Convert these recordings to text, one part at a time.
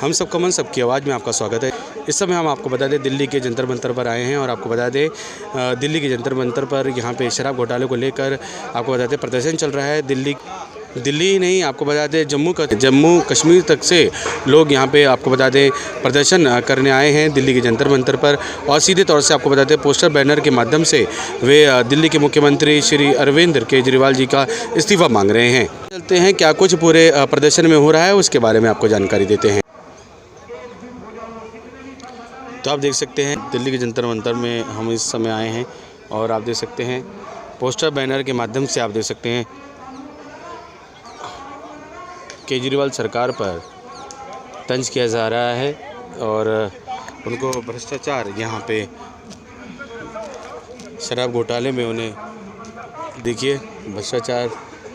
हम सबका मन सबकी आवाज़ में आपका स्वागत है। इस समय हम आपको बता दें दिल्ली के जंतर मंतर पर आए हैं और आपको बता दें दिल्ली के जंतर मंतर पर यहाँ पे शराब घोटाले को लेकर आपको बता दें प्रदर्शन चल रहा है। दिल्ली ही नहीं, आपको बता दें जम्मू कश्मीर तक से लोग यहाँ पे आपको बता दें प्रदर्शन करने आए हैं दिल्ली के जंतर मंतर पर। और सीधे तौर से आपको बताते हैं पोस्टर बैनर के माध्यम से वे दिल्ली के मुख्यमंत्री श्री अरविंद केजरीवाल जी का इस्तीफ़ा मांग रहे हैं। चलते हैं क्या कुछ पूरे प्रदर्शन में हो रहा है उसके बारे में आपको जानकारी देते हैं। तो आप देख सकते हैं दिल्ली के जंतर मंतर में हम इस समय आए हैं और आप देख सकते हैं पोस्टर बैनर के माध्यम से आप देख सकते हैं केजरीवाल सरकार पर तंज किया जा रहा है और उनको भ्रष्टाचार यहाँ पे शराब घोटाले में उन्हें देखिए भ्रष्टाचार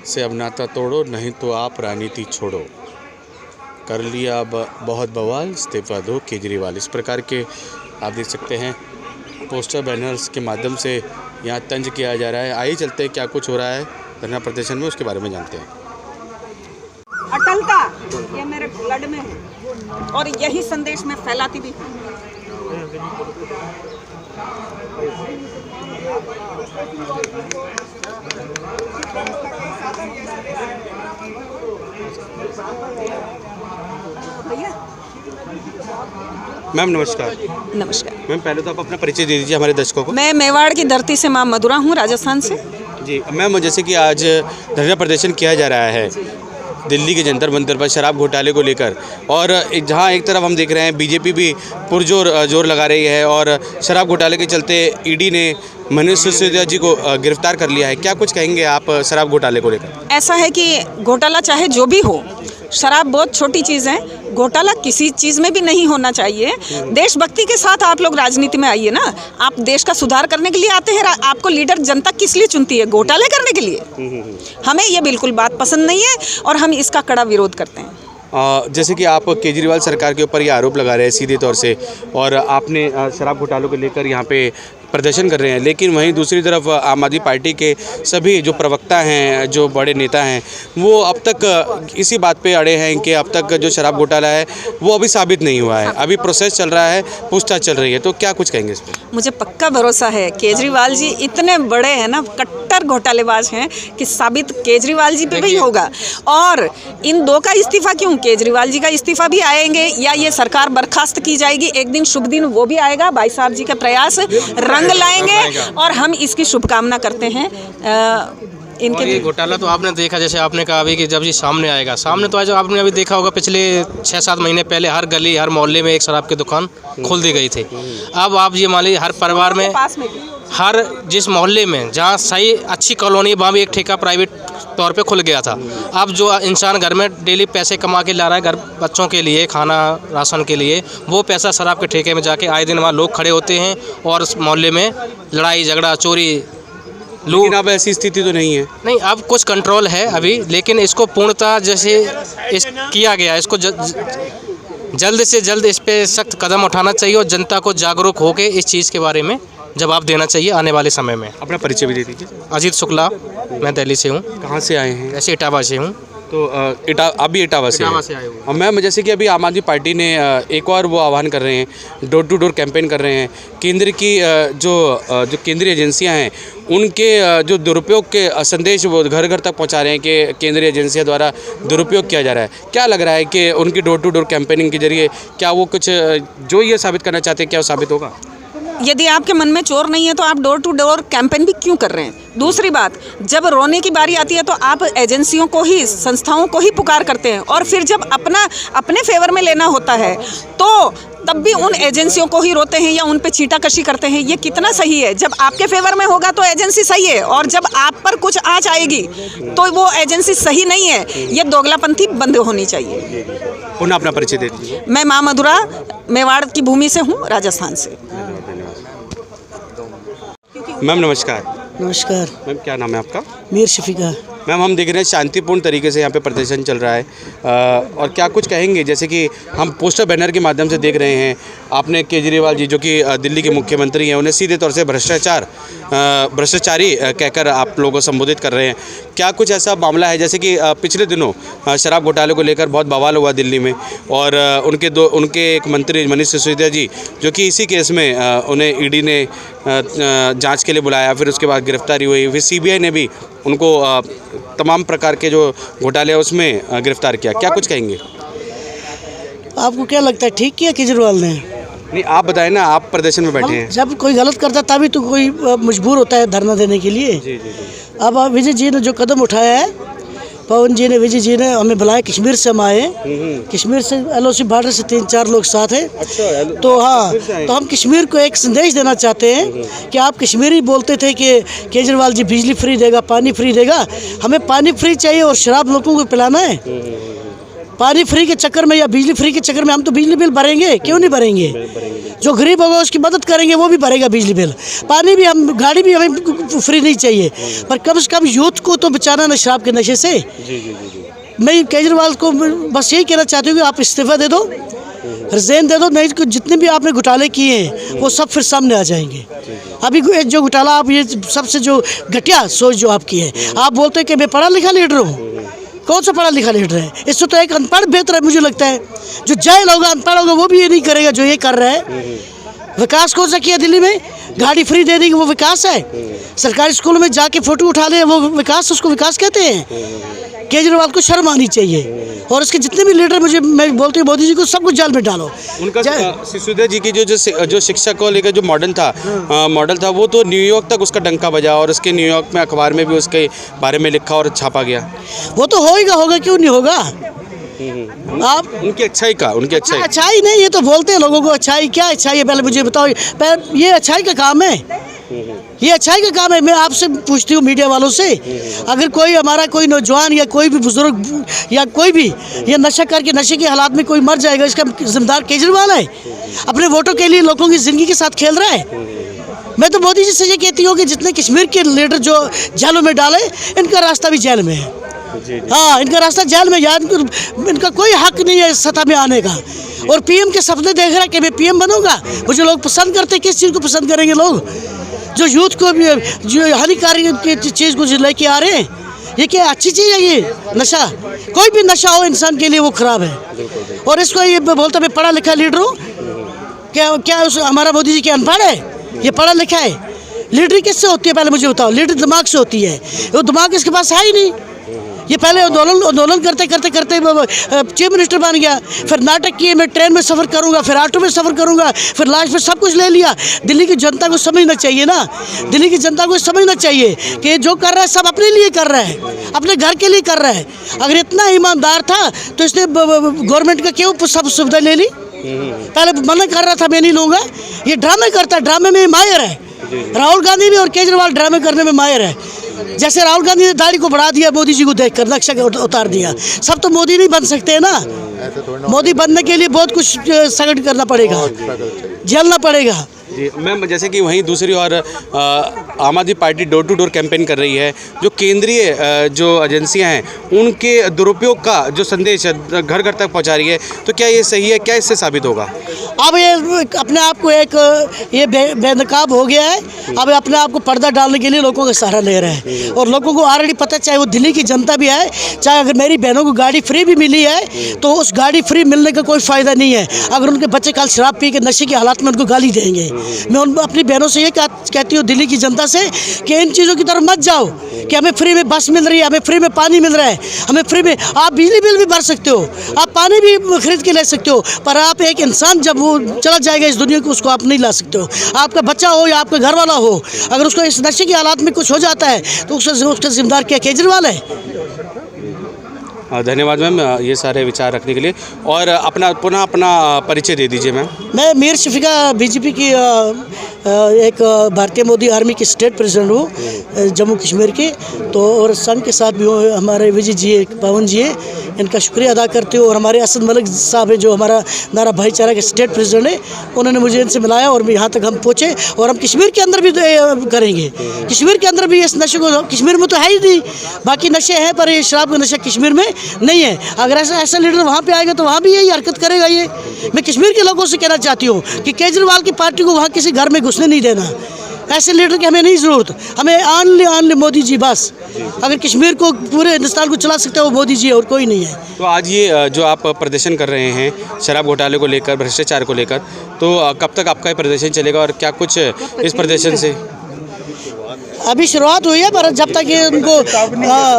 से अब नाता तोड़ो नहीं तो आप राजनीति छोड़ो, कर लिया अब बहुत बवाल इस्तीफा दो केजरीवाल। इस प्रकार के आप देख सकते हैं पोस्टर बैनर्स के माध्यम से यहाँ तंज किया जा रहा है। आइए चलते हैं क्या कुछ हो रहा है धरना प्रदर्शन में उसके बारे में जानते हैं। अटलता ये मेरे ब्लड में है और यही संदेश मैं फैलाती भी हूँ। भैया मैम नमस्कार। नमस्कार मैम पहले तो आप अपना परिचय दे दीजिए हमारे दर्शकों को। मैं मेवाड़ की धरती से माँ मधुरा हूँ, राजस्थान से। जी मैम, जैसे कि आज धरना प्रदर्शन किया जा रहा है दिल्ली के जंतर मंतर पर शराब घोटाले को लेकर और जहां एक तरफ हम देख रहे हैं बीजेपी भी जोर लगा रही है और शराब घोटाले के चलते ईडी ने मनीष सिसोदिया जी को गिरफ्तार कर लिया है। क्या कुछ कहेंगे आप शराब घोटाले को लेकर? ऐसा है कि घोटाला चाहे जो भी हो, शराब बहुत छोटी चीज़ है, घोटाला किसी चीज़ में भी नहीं होना चाहिए। देशभक्ति के साथ आप लोग राजनीति में आइए ना। आप देश का सुधार करने के लिए आते हैं। आपको लीडर जनता किस लिए चुनती है? घोटाले करने के लिए। हमें ये बिल्कुल बात पसंद नहीं है और हम इसका कड़ा विरोध करते हैं। जैसे कि आप केजरीवाल सरकार के ऊपर ये आरोप लगा रहे हैं सीधे तौर से और आपने शराब घोटालों को लेकर यहाँ पे प्रदर्शन कर रहे हैं, लेकिन वहीं दूसरी तरफ आम आदमी पार्टी के सभी जो प्रवक्ता हैं, जो बड़े नेता हैं, वो अब तक इसी बात पे अड़े हैं कि अब तक जो शराब घोटाला है वो अभी साबित नहीं हुआ है, अभी प्रोसेस चल रहा है, पूछताछ चल रही है। तो क्या कुछ कहेंगे इस पर? मुझे पक्का भरोसा है केजरीवाल जी इतने बड़े हैं ना, कट्टर घोटालेबाज हैं कि साबित केजरीवाल जी पे भी होगा। और इन दो का इस्तीफा क्यों, केजरीवाल जी का इस्तीफा भी आएंगे या ये सरकार बर्खास्त की जाएगी, एक दिन शुभ दिन वो भी आएगा। भाई साहब जी का प्रयास रंग लाएंगे और हम इसकी शुभकामना करते हैं। इनके ये घोटाला तो आपने देखा, जैसे आपने कहा अभी कि जब ये सामने आएगा, सामने तो आज आपने अभी देखा होगा पिछले 6-7 महीने पहले हर गली हर मोहल्ले में एक शराब की दुकान खोल दी गई थी। अब आप ये मान लीजिए हर परिवार में हर जिस मोहल्ले में जहाँ सही अच्छी कॉलोनी वहाँ भी एक ठेका प्राइवेट तौर पे खुल गया था। अब जो इंसान घर में डेली पैसे कमा के ला रहा है घर बच्चों के लिए, खाना राशन के लिए, वो पैसा शराब के ठेके में जाके आए दिन वहाँ लोग खड़े होते हैं और उस मोहल्ले में लड़ाई झगड़ा चोरी। लेकिन अब ऐसी स्थिति तो नहीं है। नहीं, अब कुछ कंट्रोल है अभी, लेकिन इसको पूर्णतः जैसे किया गया, इसको जल्द से जल्द इस पर सख्त कदम उठाना चाहिए और जनता को जागरूक होकर इस चीज़ के बारे में जवाब देना चाहिए आने वाले समय में। अपना परिचय भी दे दीजिए। अजीत शुक्ला, मैं दिल्ली से हूँ। कहाँ से आए हैं? ऐसे इटावा से हूँ। तो आप भी इटावा से आए हुए। और मैम जैसे कि अभी आम आदमी पार्टी ने एक और वो आह्वान कर रहे हैं, डोर टू डोर कैंपेन कर रहे हैं। केंद्र की जो केंद्रीय एजेंसियां हैं उनके जो दुरुपयोग के संदेश वो घर घर तक पहुंचा रहे हैं कि केंद्रीय एजेंसियों द्वारा दुरुपयोग किया जा रहा है। क्या लग रहा है कि उनकी डोर टू डोर कैंपेनिंग के जरिए क्या वो कुछ जो ये साबित करना चाहते हैं क्या वो साबित होगा? यदि आपके मन में चोर नहीं है तो आप डोर टू डोर कैंपेन भी क्यों कर रहे हैं? दूसरी बात, जब रोने की बारी आती है तो आप एजेंसियों को ही, संस्थाओं को ही पुकार करते हैं और फिर जब अपने फेवर में लेना होता है तो तब भी उन एजेंसियों को ही रोते हैं या उन पे छींटाकशी करते हैं। ये कितना सही है? जब आपके फेवर में होगा तो एजेंसी सही है और जब आप पर कुछ आँच आएगी तो वो एजेंसी सही नहीं है। ये दोगलापंथी बंद होनी चाहिए। पुनः अपना परिचय दे दीजिए। मैं माँ मधुरा, मेवाड़ की भूमि से हूँ, राजस्थान से। मैम नमस्कार। नमस्कार। मैम क्या नाम है आपका? मीर शफीका। मैम हम देख रहे हैं शांतिपूर्ण तरीके से यहाँ पे प्रदर्शन चल रहा है और क्या कुछ कहेंगे, जैसे कि हम पोस्टर बैनर के माध्यम से देख रहे हैं, आपने केजरीवाल जी जो कि दिल्ली के मुख्यमंत्री हैं उन्हें सीधे तौर से भ्रष्टाचारी कहकर आप लोगों को संबोधित कर रहे हैं। क्या कुछ ऐसा मामला है, जैसे कि पिछले दिनों शराब घोटाले को लेकर बहुत बवाल हुआ दिल्ली में और उनके एक मंत्री मनीष सिसोदिया जी जो कि इसी केस में उन्हें ईडी ने जांच के लिए बुलाया, फिर उसके बाद गिरफ्तारी हुई, फिर सीबीआई ने भी उनको तमाम प्रकार के जो घोटाले हैं उसमें गिरफ्तार किया। क्या कुछ कहेंगे? आपको क्या लगता है ठीक किया केजरीवाल ने? नहीं, आप बताएं ना, आप प्रदर्शन में बैठे हैं। जब कोई गलत करता तभी तो कोई मजबूर होता है धरना देने के लिए। जी। अब विजय जी ने जो कदम उठाया है, पवन जी ने, विजय जी ने हमें बुलाया, कश्मीर से हम आए, कश्मीर से LOC बॉर्डर से 3-4 लोग साथ हैं। अच्छा, तो हाँ, तो हम कश्मीर को एक संदेश देना चाहते हैं कि आप कश्मीरी बोलते थे कि केजरीवाल जी बिजली फ्री देगा, पानी फ्री देगा, हमें पानी फ्री चाहिए और शराब लोगों को पिलाना है। पानी फ्री के चक्कर में या बिजली फ्री के चक्कर में हम तो बिजली बिल भरेंगे, क्यों नहीं भरेंगे? जो गरीब होगा उसकी मदद करेंगे, वो भी भरेगा बिजली बिल। पानी भी, हम गाड़ी भी हमें फ्री नहीं चाहिए, पर कम से कम यूथ को तो बचाना ना शराब के नशे से। मैं केजरीवाल को बस यही कहना चाहती हूँ कि आप इस्तीफा दे दो, रिजाइन दे दो, नहीं तो जितने भी आपने घोटाले किए हैं वो सब फिर सामने आ जाएंगे। अभी जो घोटाला आप, ये सबसे जो घटिया सोच जो आपकी है, आप बोलते हैं कि मैं पढ़ा लिखा लीडर हूँ। कौन सा पढ़ा लिखा लीडर है? इससे तो एक अनपढ़ बेहतर है मुझे लगता है। जो जाहिल होगा, अनपढ़ होगा, वो भी ये नहीं करेगा जो ये कर रहा है। विकास कौन सा किया दिल्ली में? गाड़ी फ्री दे देंगे, वो विकास है? सरकारी स्कूलों में जाके फोटो उठा ले, वो विकास? उसको विकास कहते हैं? केजरीवाल को शर्म आनी चाहिए। और इसके जितने भी लीडर, मैं बोलती हूँ मोदी जी को सबको जेल में डालो। उनका सिसोदिया जी की जो शिक्षा को लेकर जो मॉडल था वो तो न्यूयॉर्क तक उसका डंका बजा और उसके न्यूयॉर्क में अखबार में भी उसके बारे में लिखा और छापा गया। वो तो होगा, क्यों नहीं होगा? आप उनकी अच्छाई नहीं, ये तो बोलते हैं लोगों को अच्छाई। क्या अच्छाई है पहले मुझे बताओ। ये अच्छाई का काम है, ये अच्छाई का काम है। मैं आपसे पूछती हूँ मीडिया वालों से, अगर कोई हमारा कोई नौजवान या कोई भी बुजुर्ग या कोई भी ये नशा करके नशे के हालात में कोई मर जाएगा, इसका जिम्मेदार केजरीवाल है? अपने वोटों के लिए लोगों की ज़िंदगी के साथ खेल रहा है। मैं तो मोदी जी से ये कहती हूँ कि जितने कश्मीर के लीडर जो जेलों में डाले, इनका रास्ता भी जेल में है। हाँ, इनका रास्ता जेल में, यार इनका कोई हक नहीं है सत्ता में आने का। और PM के सपने देख रहा है कि मैं PM बनूंगा। मुझे लोग पसंद करते, किस चीज़ को पसंद करेंगे लोग? जो यूथ को भी जो हानिकारक चीज़ को लेके आ रहे हैं, ये क्या अच्छी चीज़ है? ये नशा, कोई भी नशा हो इंसान के लिए वो खराब है। और इसको ये बोलता मैं पढ़ा लिखा लीडर हूँ, क्या हमारा मोदी जी क्या अनपढ़ है? ये पढ़ा लिखा है? लीडरी किससे होती है पहले मुझे बताओ? लीडर दिमाग से होती है। वो दिमाग इसके पास है ही नहीं। ये पहले आंदोलन करते चीफ मिनिस्टर बन गया, फिर नाटक किए, मैं ट्रेन में सफ़र करूंगा, फिर ऑटो में सफ़र करूंगा, फिर लास्ट में सब कुछ ले लिया। दिल्ली की जनता को समझना चाहिए ना, दिल्ली की जनता को समझना चाहिए कि जो कर रहा है सब अपने लिए कर रहा है, अपने घर के लिए कर रहा है। अगर इतना ईमानदार था तो इसने गवर्नमेंट का क्यों सब सुविधा ले ली? पहले मना कर रहा था मैं नहीं लूँगा। ये ड्रामे करता है, ड्रामे में माहिर है। राहुल गांधी भी और केजरीवाल ड्रामे करने में माहिर है। जैसे राहुल गांधी ने दाढ़ी को बढ़ा दिया मोदी जी को देखकर, नक्शा उतार दिया। सब तो मोदी नहीं बन सकते ना। मोदी बनने के लिए बहुत कुछ संघर्ष करना पड़ेगा, झेलना पड़ेगा। जी मैम, जैसे कि वहीं दूसरी ओर Aam Aadmi Party door to door campaign कर रही है। जो केंद्रीय जो एजेंसियां हैं उनके दुरुपयोग का जो संदेश घर घर तक पहुंचा रही है, तो क्या ये सही है? क्या इससे साबित होगा? अब ये अपने आप को एक ये बेनकाब हो गया है। अब अपने आप को पर्दा डालने के लिए लोगों का सहारा ले रहा है। और लोगों को ऑलरेडी पता, चाहे वो दिल्ली की जनता भी है, चाहे अगर मेरी बहनों को गाड़ी फ्री भी मिली है तो उस गाड़ी फ्री मिलने का कोई फ़ायदा नहीं है अगर उनके बच्चे कल शराब पी के नशे की हालात में उनको गाली देंगे। मैं अपनी बहनों से ये कहती हूँ, दिल्ली की जनता से, कि इन चीज़ों की तरफ मत जाओ कि हमें फ्री में बस मिल रही है, हमें फ्री में पानी मिल रहा है, हमें फ्री में आप बिजली बिल भी भर सकते हो, आप पानी भी खरीद के ले सकते हो, पर आप एक इंसान जब वो चला जाएगा इस दुनिया को, उसको आप नहीं ला सकते हो। आपका बच्चा हो या आपका घर वाला हो, अगर उसको इस नशे की हालात में कुछ हो जाता है तो उसका जिम्मेदार क्या केजरीवाल है? धन्यवाद मैम ये सारे विचार रखने के लिए। और पुनः अपना परिचय दे दीजिए मैम। मैं मीर शफीका बीजेपी की एक भारतीय मोदी आर्मी के स्टेट प्रेसिडेंट हूँ जम्मू कश्मीर के, तो और संघ के साथ भी हूँ। हमारे विजय जी पवन जी है, इनका शुक्रिया अदा करते हो। और हमारे असद मलिक साहब है जो हमारा नारा भाईचारा के स्टेट प्रेसिडेंट है, उन्होंने मुझे इनसे मिलाया और यहाँ तक हम पहुँचे। और हम कश्मीर के अंदर भी करेंगे, कश्मीर के अंदर भी इस नशे को, कश्मीर में तो है ही नहीं, बाकी नशे हैं पर ये शराब का नशा कश्मीर में नहीं है। अगर ऐसा लीडर वहाँ पे आएगा तो वहाँ भी यही हरकत करेगा। ये मैं कश्मीर के लोगों से कहना चाहती हूँ कि केजरीवाल की पार्टी को वहाँ किसी घर में घुसने नहीं देना। ऐसे लीडर की हमें नहीं ज़रूरत, हमें ऑनली मोदी जी बस। अगर कश्मीर को, पूरे हिंदुस्तान को चला सकता है वो मोदी जी है और कोई नहीं है। तो आज ये जो आप प्रदर्शन कर रहे हैं शराब घोटाले को लेकर, भ्रष्टाचार को लेकर, तो कब तक आपका ये प्रदर्शन चलेगा और क्या कुछ इस प्रदर्शन से? अभी शुरुआत हुई है, पर जब तक ये उनको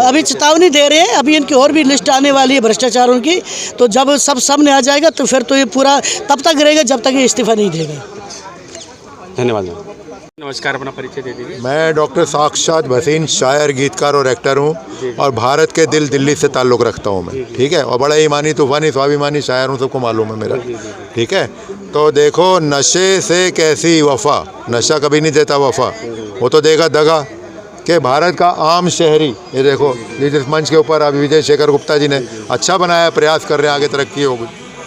अभी चेतावनी दे रहे हैं, अभी इनकी और भी लिस्ट आने वाली है भ्रष्टाचारों की, तो जब सब सामने आ जाएगा तो फिर तो ये पूरा तब तक रहेगा जब तक ये इस्तीफा नहीं देगा। धन्यवाद। नमस्कार, अपना परिचय दे दीजिए। मैं डॉक्टर साक्षात भसीन, शायर, गीतकार और एक्टर हूँ और भारत के दिल्ली से ताल्लुक़ रखता हूँ मैं, ठीक है। और बड़ा ईमानी, तूफ़ानी, स्वाभिमानी शायर हूँ, सबको मालूम है मेरा, ठीक है। तो देखो, नशे से कैसी वफ़ा, नशा कभी नहीं देता वफ़ा, वो तो देगा दगा। कि भारत का आम शहरी, ये देखो जिस मंच के ऊपर अभी विजय शेखर गुप्ता जी ने अच्छा बनाया, प्रयास कर रहे हैं आगे तरक्की होगी,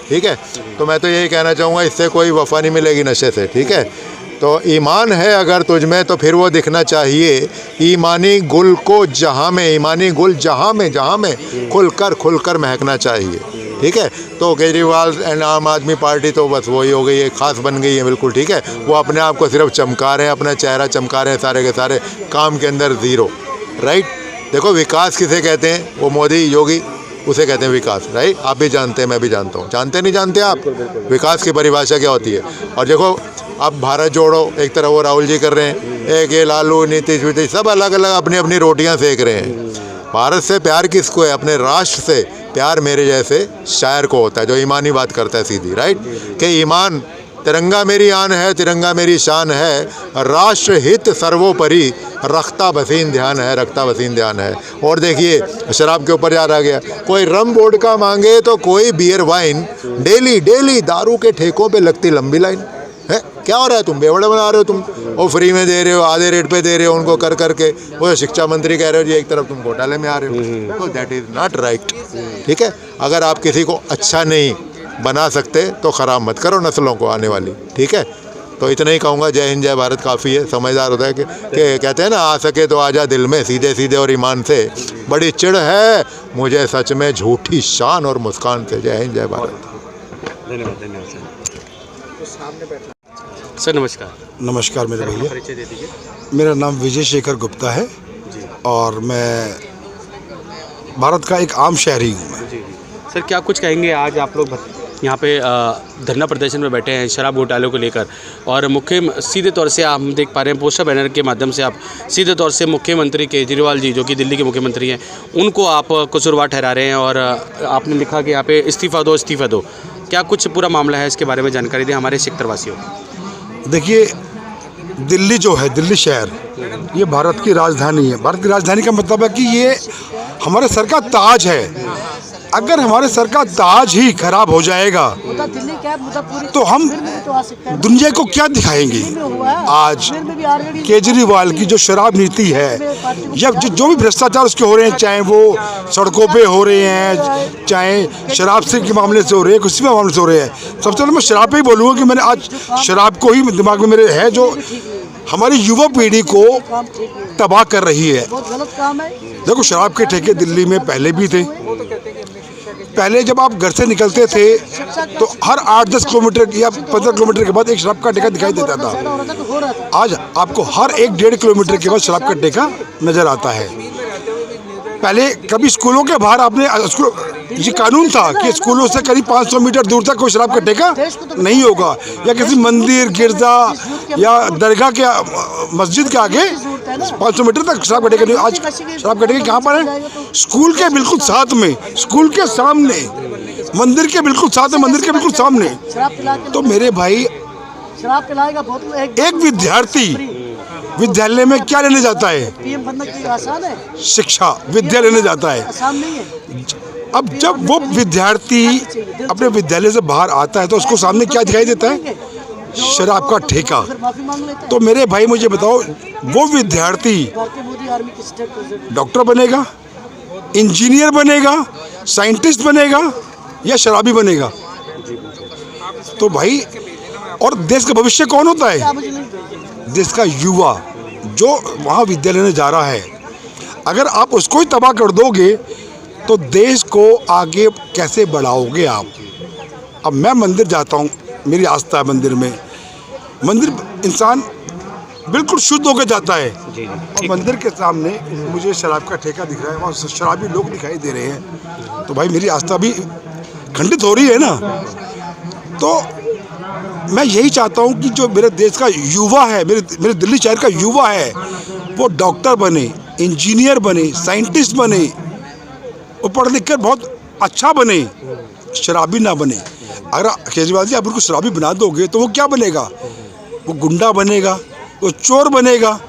ठीक है। तो मैं तो यही कहना चाहूँगा, इससे कोई वफ़ा नहीं मिलेगी नशे से, ठीक है। तो ईमान है अगर तुझ में तो फिर वो दिखना चाहिए, ईमानी गुल को जहाँ में, ईमानी गुल जहाँ में खुल कर महकना चाहिए, ठीक है। तो केजरीवाल एंड आम आदमी पार्टी तो बस वही हो गई है, ख़ास बन गई है बिल्कुल, ठीक है। वो अपने आप को सिर्फ चमका रहे हैं, अपना चेहरा चमका रहे हैं, सारे के सारे काम के अंदर ज़ीरो, राइट। देखो विकास किसे कहते हैं, वो मोदी योगी उसे कहते हैं विकास, राइट। आप भी जानते हैं, मैं भी जानता हूँ, जानते नहीं जानते आप विकास की परिभाषा क्या होती है। और देखो अब भारत जोड़ो एक तरह वो राहुल जी कर रहे हैं, एक ये लालू, नीतीश, सब अलग अलग अपनी अपनी रोटियां सेक रहे हैं। भारत से प्यार किसको है? अपने राष्ट्र से प्यार मेरे जैसे शायर को होता है जो ईमानी बात करता है सीधी, राइट। कि ईमान, तिरंगा मेरी आन है, तिरंगा मेरी शान है, राष्ट्र हित सर्वोपरि, रखता वसीन ध्यान है, रखता वसीन ध्यान है। और देखिए शराब के ऊपर याद आ गया, कोई रम वोडका मांगे तो कोई बियर वाइन, डेली दारू के ठेकों पे लगती लंबी लाइन है। क्या हो रहा है? तुम बेवड़े बना रहे हो, तुम वो फ्री में दे रहे हो, आधे रेट पे दे रहे हो उनको कर करके। वो शिक्षा मंत्री कह रहे हो जी एक तरफ तुम घोटाले में आ रहे हो, तो दैट इज़ नॉट राइट, ठीक है। अगर आप किसी को अच्छा नहीं बना सकते तो ख़राब मत करो नस्लों को आने वाली, ठीक है। तो इतना ही कहूँगा, जय हिंद जय भारत काफ़ी है। समझदार होता है कि कहते हैं ना, आ सके तो आजा दिल में, सीधे सीधे और ईमान से, बड़ी चिढ़ है मुझे सच में झूठी शान और मुस्कान से। जय हिंद जय भारत। धन्यवाद सर। नमस्कार। नमस्कार मेरे भैया, परिचय दे दीजिए। मेरा नाम विजय शेखर गुप्ता है और मैं भारत का एक आम शहरी हूँ मैं। जी। सर क्या कुछ कहेंगे, आज आप लोग यहाँ पे धरना प्रदर्शन में बैठे हैं शराब घोटाले को लेकर, और सीधे तौर से हम देख पा रहे हैं पोस्टर बैनर के माध्यम से आप सीधे तौर से मुख्यमंत्री केजरीवाल जी जो कि दिल्ली के मुख्यमंत्री हैं उनको आप कसूरवार ठहरा रहे हैं, और आपने लिखा कि यहाँ पे इस्तीफ़ा दो। क्या कुछ पूरा मामला है, इसके बारे में जानकारी दें हमारे सेक्टरवासियों को। देखिए, दिल्ली जो है, दिल्ली शहर, ये भारत की राजधानी है। भारत की राजधानी का मतलब है कि ये हमारे सर का ताज है। अगर हमारे सर का ताज ही खराब हो जाएगा तो हम दुनिया को क्या दिखाएंगे। आज केजरीवाल की जो शराब नीति है या जो भी भ्रष्टाचार उसके हो रहे हैं, चाहे वो सड़कों पे हो रहे हैं, चाहे शराब से के मामले से हो रहे हैं, किसी भी मामले से हो रहे हैं। सबसे पहले मैं शराब पे ही बोलूँगा कि मैंने आज शराब को ही दिमाग में मेरे है, जो हमारी युवा पीढ़ी को तबाह कर रही है। देखो, शराब के ठेके दिल्ली में पहले भी थे। पहले जब आप घर से निकलते थे तो हर 8-10 किलोमीटर या 15 किलोमीटर के बाद एक शराब का ठेका दिखाई देता था। आज आपको हर 1-1.5 किलोमीटर के बाद शराब का ठेका नजर आता है। पहले कभी स्कूलों के बाहर आपने ये कानून था कि स्कूलों से करीब 500 मीटर दूर तक कोई शराब का ठेका नहीं होगा, या किसी मंदिर, गिरजा या दरगाह के मस्जिद के आगे 500 मीटर तक शराब का ठेका नहीं। आज शराब का ठेका कहाँ पर है? स्कूल के बिल्कुल साथ में, स्कूल के सामने, मंदिर के बिल्कुल साथ में, मंदिर के बिल्कुल सामने। तो मेरे भाई, एक विद्यार्थी विद्यालय में क्या लेने जाता है? शिक्षा, विद्या लेने जाता है। अब जब वो विद्यार्थी अपने विद्यालय से बाहर आता है तो उसको सामने क्या दिखाई देता है? शराब का ठेका। तो मेरे भाई मुझे बताओ, वो विद्यार्थी डॉक्टर बनेगा, इंजीनियर बनेगा, साइंटिस्ट बनेगा या शराबी बनेगा? तो भाई, और देश का भविष्य कौन होता है? देश का युवा जो वहाँ विद्यालय में जा रहा है। अगर आप उसको ही तबाह कर दोगे तो देश को आगे कैसे बढ़ाओगे आप? अब मैं मंदिर जाता हूँ, मेरी आस्था है मंदिर में। मंदिर इंसान बिल्कुल शुद्ध होकर जाता है, और मंदिर के सामने मुझे शराब का ठेका दिख रहा है, वहाँ शराबी लोग दिखाई दे रहे हैं, तो भाई मेरी आस्था भी खंडित हो रही है ना। तो मैं यही चाहता हूँ कि जो मेरे देश का युवा है, मेरे दिल्ली शहर का युवा है, वो डॉक्टर बने, इंजीनियर बने, साइंटिस्ट बने, वो पढ़ लिख कर बहुत अच्छा बने, शराबी ना बने। अगर केजरीवाल जी आप उनको शराबी बना दोगे तो वो क्या बनेगा? वो गुंडा बनेगा, वो चोर बनेगा।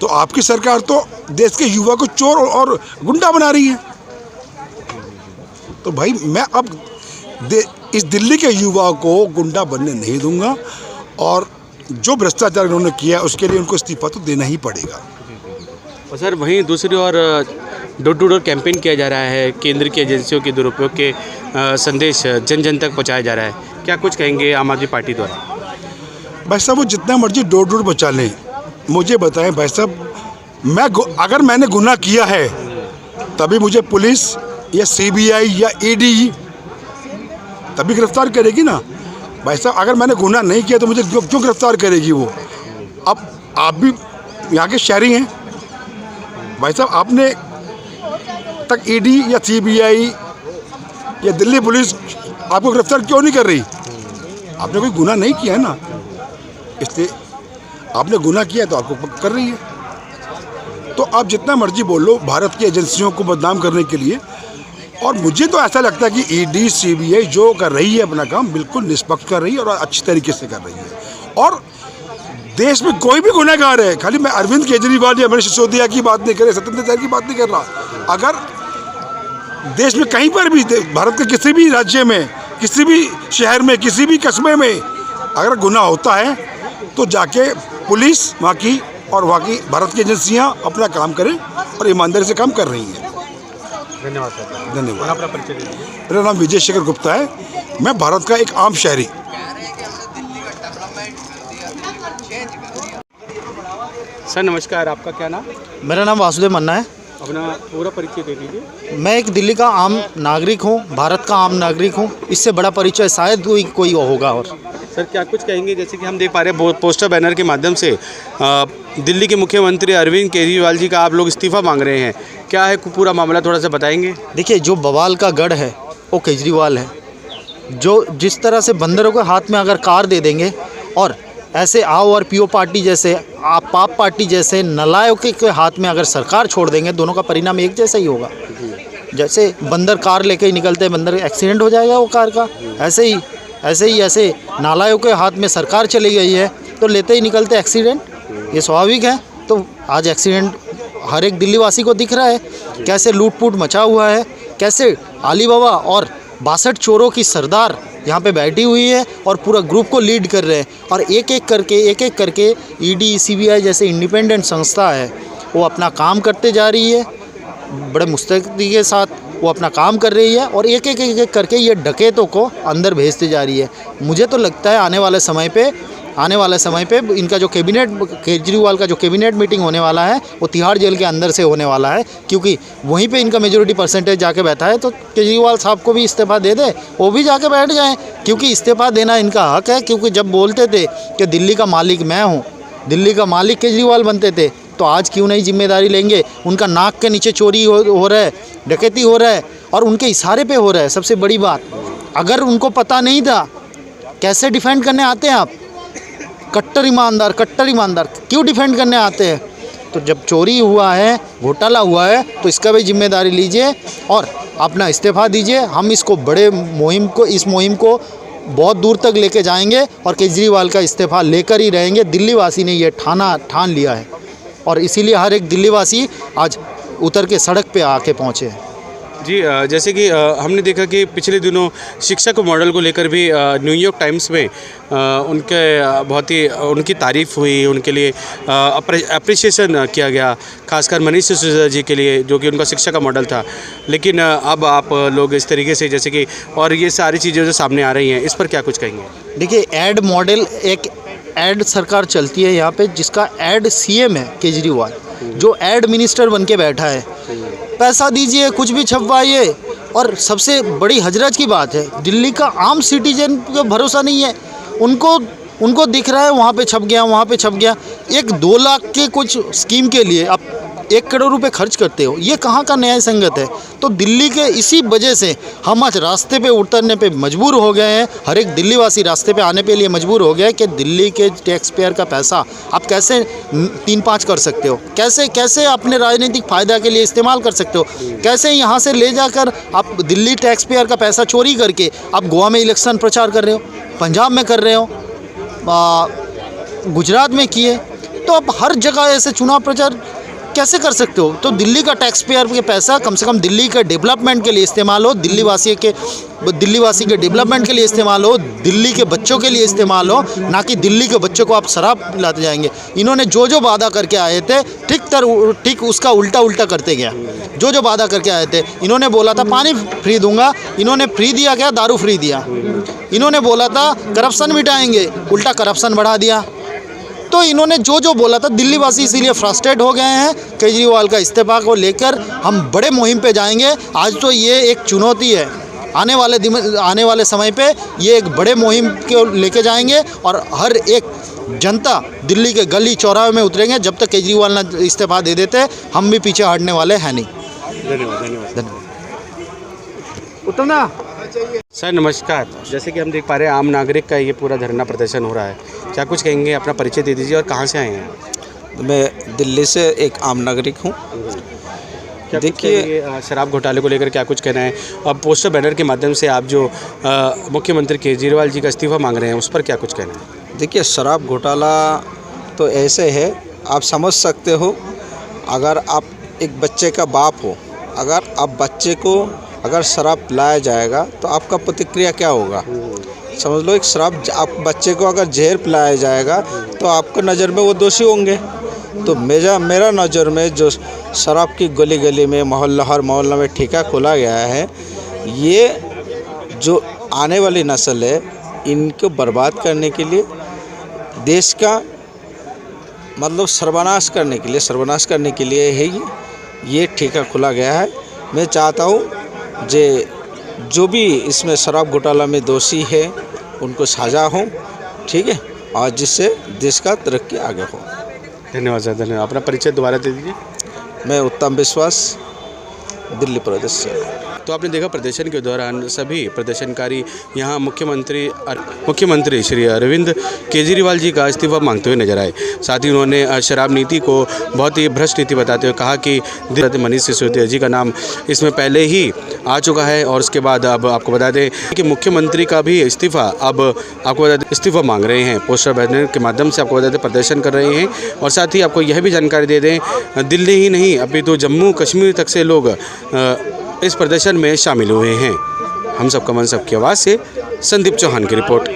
तो आपकी सरकार तो देश के युवा को चोर और गुंडा बना रही है। तो भाई मैं अब इस दिल्ली के युवा को गुंडा बनने नहीं दूंगा, और जो भ्रष्टाचार इन्होंने किया है उसके लिए उनको इस्तीफा तो देना ही पड़ेगा। और सर, वहीं दूसरी ओर डोर टू डोर कैंपेन किया जा रहा है, केंद्र की एजेंसियों के दुरुपयोग के संदेश जन जन तक पहुंचाया जा रहा है, क्या कुछ कहेंगे आम आदमी पार्टी द्वारा? भाई साहब, वो जितना मर्जी डोर टू डोर पहुँचा लें, मुझे बताएं भाई साहब, अगर मैंने गुनाह किया है तभी मुझे पुलिस या CBI या ED तभी गिरफ्तार करेगी ना। भाई साहब, अगर मैंने गुनाह नहीं किया तो मुझे क्यों गिरफ्तार करेगी वो? अब आप भी यहाँ के शहरी हैं भाई साहब, आपने तक ED या CBI या दिल्ली पुलिस आपको गिरफ्तार क्यों नहीं कर रही? आपने कोई गुनाह नहीं किया है ना, इसलिए आपने गुनाह किया तो आपको कर रही है। तो आप जितना मर्जी बोल लो भारत की एजेंसियों को बदनाम करने के लिए, और मुझे तो ऐसा लगता है कि ED CBI जो कर रही है अपना काम बिल्कुल निष्पक्ष कर रही है और अच्छी तरीके से कर रही है। और देश में कोई भी गुनहगार है, खाली मैं अरविंद केजरीवाल या मनीष सिसोदिया की बात नहीं कर रहा, सत्येंद्र जैन की बात नहीं कर रहा। अगर देश में कहीं पर भी, भारत के किसी भी राज्य में, किसी भी शहर में, किसी भी कस्बे में अगर गुनाह होता है तो जाके पुलिस वहाँ की और वहाँ की भारत की एजेंसियाँ अपना काम करें, और ईमानदारी से काम कर रही हैं। धन्यवाद सर। धन्यवाद। अपना परिचय दीजिए। मेरा नाम विजय शेखर गुप्ता है, मैं भारत का एक आम शहरी। सर नमस्कार, आपका क्या नाम? मेरा नाम वासुदेव मन्ना है। अपना पूरा परिचय दे दीजिए। मैं एक दिल्ली का आम नागरिक हूँ, भारत का आम नागरिक हूँ। इससे बड़ा परिचय शायद कोई होगा। और सर क्या कुछ कहेंगे, जैसे कि हम देख पा रहे हैं पोस्टर बैनर के माध्यम से दिल्ली के मुख्यमंत्री अरविंद केजरीवाल जी का आप लोग इस्तीफा मांग रहे हैं, क्या है पूरा मामला, थोड़ा सा बताएंगे? देखिए, जो बवाल का गढ़ है वो केजरीवाल है। जो जिस तरह से बंदरों के हाथ में अगर कार दे देंगे, और ऐसे आओ और पियो पार्टी जैसे, पाप पार्टी जैसे नालायकों के हाथ में अगर सरकार छोड़ देंगे, दोनों का परिणाम एक जैसा ही होगा। जैसे बंदर कार लेके ही निकलते हैं, बंदर एक्सीडेंट हो जाएगा वो कार का, ऐसे नालायकों के हाथ में सरकार चली गई है तो लेते ही निकलते एक्सीडेंट, ये स्वाभाविक है। तो आज एक्सीडेंट हर एक दिल्ली वासी को दिख रहा है, कैसे लूट-पूट मचा हुआ है, कैसे अली बाबा और 62 चोरों की सरदार यहाँ पे बैठी हुई है और पूरा ग्रुप को लीड कर रहे हैं, और एक एक करके ED CBI जैसे इंडिपेंडेंट संस्था है वो अपना काम करते जा रही है, बड़े मुस्तैदी के साथ वो अपना काम कर रही है, और एक एक करके ये डकैतों को अंदर भेजती जा रही है। मुझे तो लगता है आने वाले समय पे इनका जो केजरीवाल का जो कैबिनेट मीटिंग होने वाला है वो तिहाड़ जेल के अंदर से होने वाला है, क्योंकि वहीं पे इनका मेजॉरिटी परसेंटेज जाके बैठा है। तो केजरीवाल साहब को भी इस्तीफा दे दे, वो भी जाके बैठ जाएं, क्योंकि इस्तीफा देना इनका हक है। क्योंकि जब बोलते थे कि दिल्ली का मालिक मैं हूँ, दिल्ली का मालिक केजरीवाल बनते थे, तो आज क्यों नहीं जिम्मेदारी लेंगे? उनका नाक के नीचे चोरी हो रहा है, डकैती हो रहा है, और उनके इशारे पे हो रहा है। सबसे बड़ी बात, अगर उनको पता नहीं था, कैसे डिफेंड करने आते हैं आप? कट्टर ईमानदार क्यों डिफेंड करने आते हैं? तो जब चोरी हुआ है, घोटाला हुआ है, तो इसका भी जिम्मेदारी लीजिए और अपना इस्तीफा दीजिए। हम इस मुहिम को बहुत दूर तक लेके जाएंगे और केजरीवाल का इस्तीफा लेकर ही रहेंगे। दिल्ली वासी ने ये ठान लिया है, और इसीलिए हर एक दिल्ली वासी आज उतर के सड़क पे आके पहुँचे हैं। जी जैसे कि हमने देखा कि पिछले दिनों शिक्षा के मॉडल को लेकर भी न्यूयॉर्क टाइम्स में उनके बहुत ही उनकी तारीफ़ हुई, उनके लिए अप्रिसिएशन किया गया, खासकर मनीष सिसोदिया जी के लिए जो कि उनका शिक्षा का मॉडल था। लेकिन अब आप लोग इस तरीके से जैसे कि और ये सारी चीज़ें जो सामने आ रही हैं, इस पर क्या कुछ कहेंगे? देखिए, ऐड मॉडल एक ऐड सरकार चलती है यहाँ पे, जिसका ऐड सीएम है केजरीवाल, जो ऐड मिनिस्टर बन के बैठा है। पैसा दीजिए, कुछ भी छपवाइए। और सबसे बड़ी हजरत की बात है, दिल्ली का आम सिटीजन का भरोसा नहीं है। उनको दिख रहा है वहाँ पे छप गया, वहाँ पे छप गया। 1-2 लाख के कुछ स्कीम के लिए आप 1 करोड़ रुपए खर्च करते हो, ये कहाँ का न्याय संगत है? तो दिल्ली के इसी वजह से हम आज रास्ते पे उतरने पे मजबूर हो गए हैं। हर एक दिल्ली वासी रास्ते पे आने पे लिए मजबूर हो गया है कि दिल्ली के टैक्स पेयर का पैसा आप कैसे 3-5 कर सकते हो, कैसे अपने राजनीतिक फ़ायदा के लिए इस्तेमाल कर सकते हो, कैसे यहाँ से ले जाकर आप दिल्ली टैक्स पेयर का पैसा चोरी करके आप गोवा में इलेक्शन प्रचार कर रहे हो, पंजाब में कर रहे हो, गुजरात में किए, तो आप हर जगह ऐसे चुनाव प्रचार कैसे कर सकते हो? तो दिल्ली का टैक्स पेयर के पैसा कम से कम दिल्ली के डेवलपमेंट के लिए इस्तेमाल हो, दिल्ली वासी के डेवलपमेंट के लिए इस्तेमाल हो, दिल्ली के बच्चों के लिए इस्तेमाल हो, ना कि दिल्ली के बच्चों को आप शराब पिलाते जाएंगे। इन्होंने जो वादा करके आए थे ठीक उसका उल्टा करते गया। जो वादा करके आए थे, इन्होंने बोला था पानी फ्री दूंगा, इन्होंने फ्री दिया क्या? दारू फ्री दिया। इन्होंने बोला था करप्शन मिटाएंगे, उल्टा करप्शन बढ़ा दिया। तो इन्होंने जो बोला था, दिल्ली वासी इसीलिए फ्रस्ट्रेट हो गए हैं। केजरीवाल का इस्तीफा को लेकर हम बड़े मुहिम पे जाएंगे। आज तो ये एक चुनौती है, आने वाले समय पे ये एक बड़े मुहिम को लेके जाएंगे और हर एक जनता दिल्ली के गली चौराहे में उतरेंगे। जब तक केजरीवाल ना इस्तीफा दे देते, हम भी पीछे हटने वाले हैं नहीं। धन्यवाद। उतरना सर, नमस्कार। जैसे कि हम देख पा रहे हैं आम नागरिक का ये पूरा धरना प्रदर्शन हो रहा है, क्या कुछ कहेंगे? अपना परिचय दे दीजिए और कहाँ से आए हैं? मैं दिल्ली से एक आम नागरिक हूँ। देखिए, शराब घोटाले को लेकर क्या कुछ कहना है? अब पोस्टर बैनर के माध्यम से आप जो मुख्यमंत्री केजरीवाल जी का इस्तीफा मांग रहे हैं, उस पर क्या कुछ कहना है? देखिए, शराब घोटाला तो ऐसे है, आप समझ सकते हो। अगर आप एक बच्चे का बाप हो, अगर आप बच्चे को अगर शराब पिलाया जाएगा तो आपका प्रतिक्रिया क्या होगा? समझ लो, एक शराब आप बच्चे को अगर जहर पिलाया जाएगा तो आपका नज़र में वो दोषी होंगे। तो मेरा नज़र में जो शराब की गली गली में हर मोहल्ला में ठेका खोला गया है, ये जो आने वाली नस्ल है इनको बर्बाद करने के लिए, देश का मतलब सर्वनाश करने के लिए है ये ठेका खोला गया है। मैं चाहता हूँ जो भी इसमें शराब घोटाला में दोषी है उनको सजा हो, ठीक है, और जिससे देश का तरक्की आगे हो। धन्यवाद सर, धन्यवाद। अपना परिचय दोबारा दे दीजिए। मैं उत्तम विश्वास, दिल्ली प्रदेश से। तो आपने देखा प्रदर्शन के दौरान सभी प्रदर्शनकारी यहाँ मुख्यमंत्री श्री अरविंद केजरीवाल जी का इस्तीफा मांगते हुए नजर आए। साथ ही उन्होंने शराब नीति को बहुत ही भ्रष्ट नीति बताते हुए कहा कि मनीष सिसोदिया जी का नाम इसमें पहले ही आ चुका है। और उसके बाद अब आपको बता दें कि मुख्यमंत्री का भी इस्तीफा अब आपको बता दें इस्तीफा मांग रहे हैं, पोस्टर बैनर के माध्यम से आपको बता दें प्रदर्शन कर रहे हैं। और साथ ही आपको यह भी जानकारी दे दें, दिल्ली ही नहीं अभी तो जम्मू कश्मीर तक से लोग इस प्रदर्शन में शामिल हुए हैं। हम सबका मन सबकी आवाज़ से संदीप चौहान की रिपोर्ट।